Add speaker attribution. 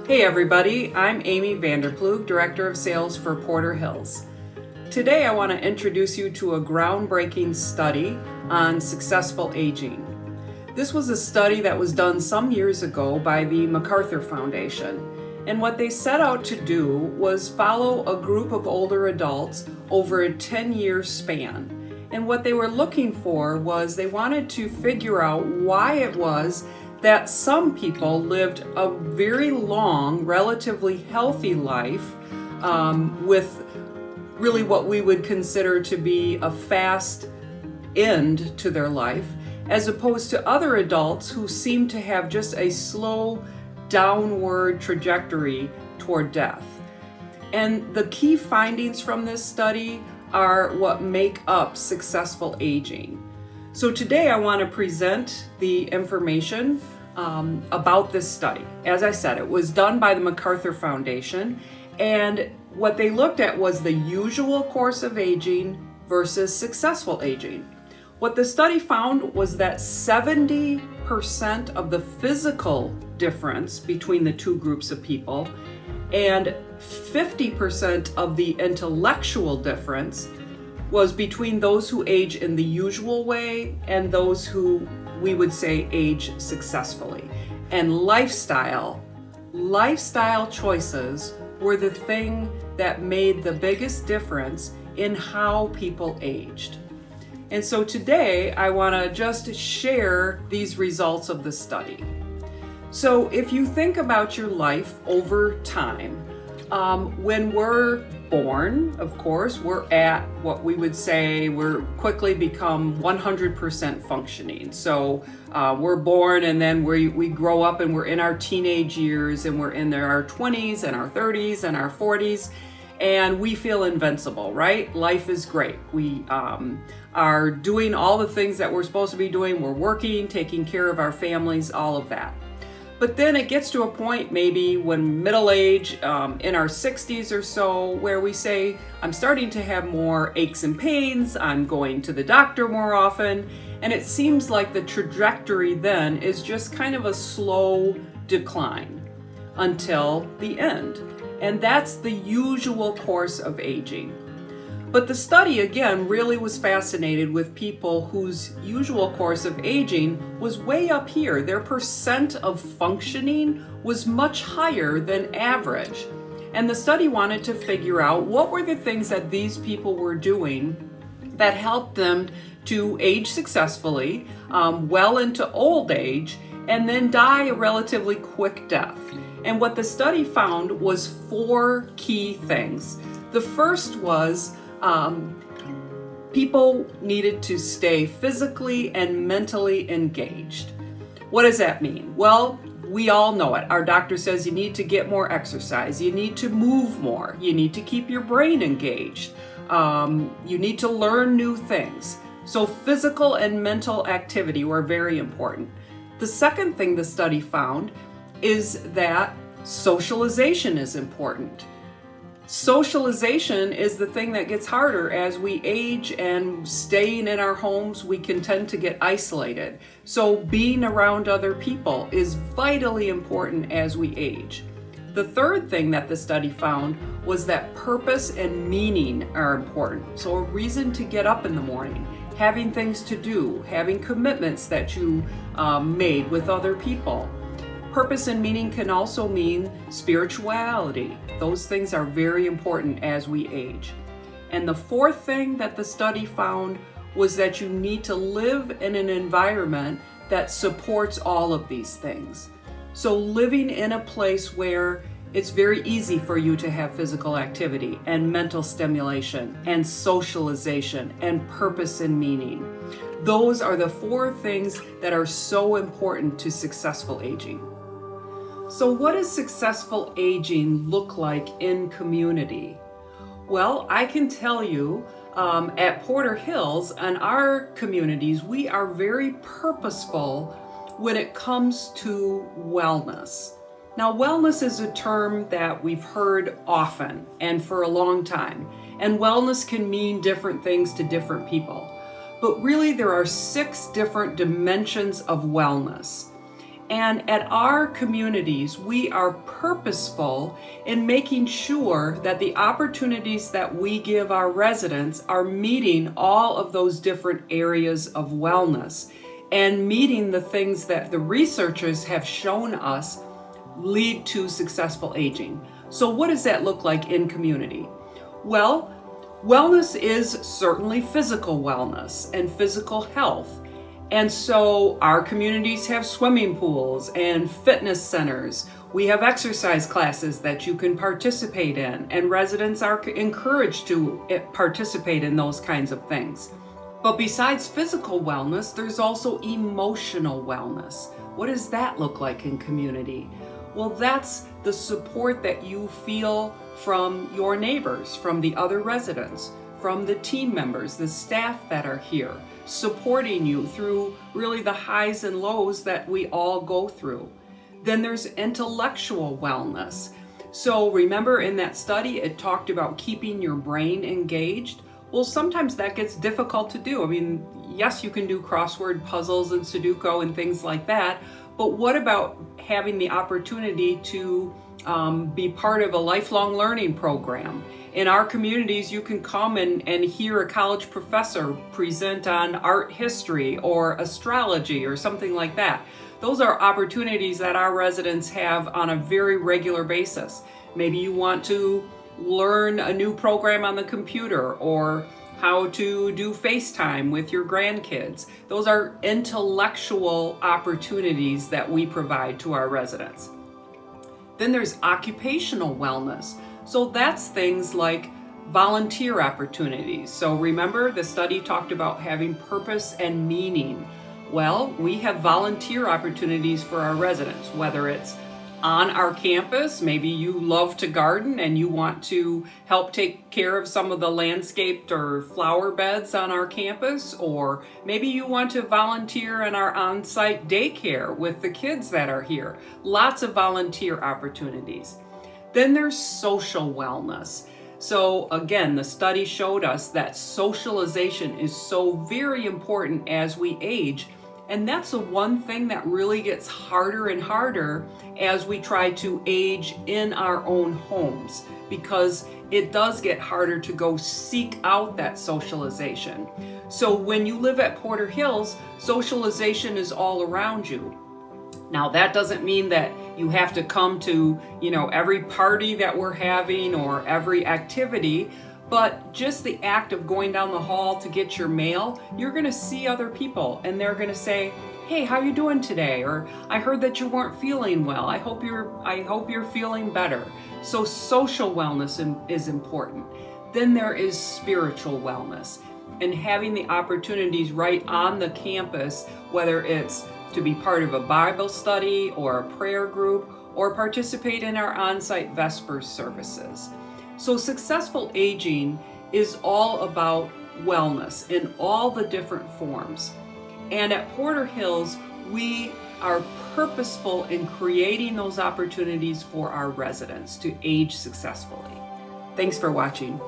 Speaker 1: Hey everybody, I'm Amy Vanderploeg, Director of Sales for Porter Hills. Today I want to introduce you to a groundbreaking study on successful aging. This was a study that was done some years ago by the MacArthur Foundation, and what they set out to do was follow a group of older adults over a 10-year span. And what they were looking for was they wanted to figure out why it was that some people lived a very long, relatively healthy life with really what we would consider to be a fast end to their life, as opposed to other adults who seem to have just a slow downward trajectory toward death. And the key findings from this study are what make up successful aging. So today I want to present the information about this study. As I said, it was done by the MacArthur Foundation, and what they looked at was the usual course of aging versus successful aging. What the study found was that 70% of the physical difference between the two groups of people and 50% of the intellectual difference was between those who age in the usual way and those who we would say age successfully. And lifestyle choices were the thing that made the biggest difference in how people aged. And so today I want to just share these results of the study. So if you think about your life over time, when we're born, of course, we're at what we would say we're quickly become 100% functioning. So we're born and then we grow up and we're in our teenage years and we're in our 20s and our 30s and our 40s and we feel invincible, right? Life is great. We are doing all the things that we're supposed to be doing. We're working, taking care of our families, all of that. But then it gets to a point maybe when middle age, in our 60s or so, where we say, I'm starting to have more aches and pains, I'm going to the doctor more often, and it seems like the trajectory then is just kind of a slow decline until the end. And that's the usual course of aging. But the study, again, really was fascinated with people whose usual course of aging was way up here. Their percent of functioning was much higher than average. And the study wanted to figure out what were the things that these people were doing that helped them to age successfully, well into old age, and then die a relatively quick death. And what the study found was 4 key things. The first was people needed to stay physically and mentally engaged. What does that mean? Well, we all know it. Our doctor says you need to get more exercise, you need to move more, you need to keep your brain engaged, you need to learn new things. So physical and mental activity were very important. The second thing the study found is that socialization is important. Socialization is the thing that gets harder as we age, and staying in our homes, we can tend to get isolated. So being around other people is vitally important as we age. The third thing that the study found was that purpose and meaning are important. So a reason to get up in the morning, having things to do, having commitments that you made with other people. Purpose and meaning can also mean spirituality. Those things are very important as we age. And the fourth thing that the study found was that you need to live in an environment that supports all of these things. So living in a place where it's very easy for you to have physical activity and mental stimulation and socialization and purpose and meaning. Those are the 4 things that are so important to successful aging. So what does successful aging look like in community? Well, I can tell you at Porter Hills and our communities, we are very purposeful when it comes to wellness. Now, wellness is a term that we've heard often and for a long time, and wellness can mean different things to different people. But really, there are 6 different dimensions of wellness. And at our communities, we are purposeful in making sure that the opportunities that we give our residents are meeting all of those different areas of wellness and meeting the things that the researchers have shown us lead to successful aging. So what does that look like in community? Well, wellness is certainly physical wellness and physical health. And so our communities have swimming pools and fitness centers. We have exercise classes that you can participate in, and residents are encouraged to participate in those kinds of things. But besides physical wellness, there's also emotional wellness. What does that look like in community? Well, that's the support that you feel from your neighbors, from the other residents, from the team members, the staff that are here, supporting you through really the highs and lows that we all go through. Then there's intellectual wellness. So remember in that study, it talked about keeping your brain engaged. Well, sometimes that gets difficult to do. I mean, yes, you can do crossword puzzles and Sudoku and things like that, but what about having the opportunity to be part of a lifelong learning program? In our communities, you can come and hear a college professor present on art history or astrology or something like that. Those are opportunities that our residents have on a very regular basis. Maybe you want to learn a new program on the computer or how to do FaceTime with your grandkids. Those are intellectual opportunities that we provide to our residents. Then there's occupational wellness. So that's things like volunteer opportunities. So remember, the study talked about having purpose and meaning. Well, we have volunteer opportunities for our residents, whether it's on our campus, maybe you love to garden and you want to help take care of some of the landscaped or flower beds on our campus, or maybe you want to volunteer in our on-site daycare with the kids that are here. Lots of volunteer opportunities. Then there's social wellness. So again, the study showed us that socialization is so very important as we age. And that's the one thing that really gets harder and harder as we try to age in our own homes, because it does get harder to go seek out that socialization. So when you live at Porter Hills, socialization is all around you. Now, that doesn't mean that you have to come to, every party that we're having or every activity, but just the act of going down the hall to get your mail, you're going to see other people and they're going to say, "Hey, how you doing today?" Or, "I heard that you weren't feeling well. I hope you're feeling better." So social wellness is important. Then there is spiritual wellness, and having the opportunities right on the campus, whether it's to be part of a Bible study or a prayer group or participate in our on-site Vespers services. So successful aging is all about wellness in all the different forms. And at Porter Hills, we are purposeful in creating those opportunities for our residents to age successfully. Thanks for watching.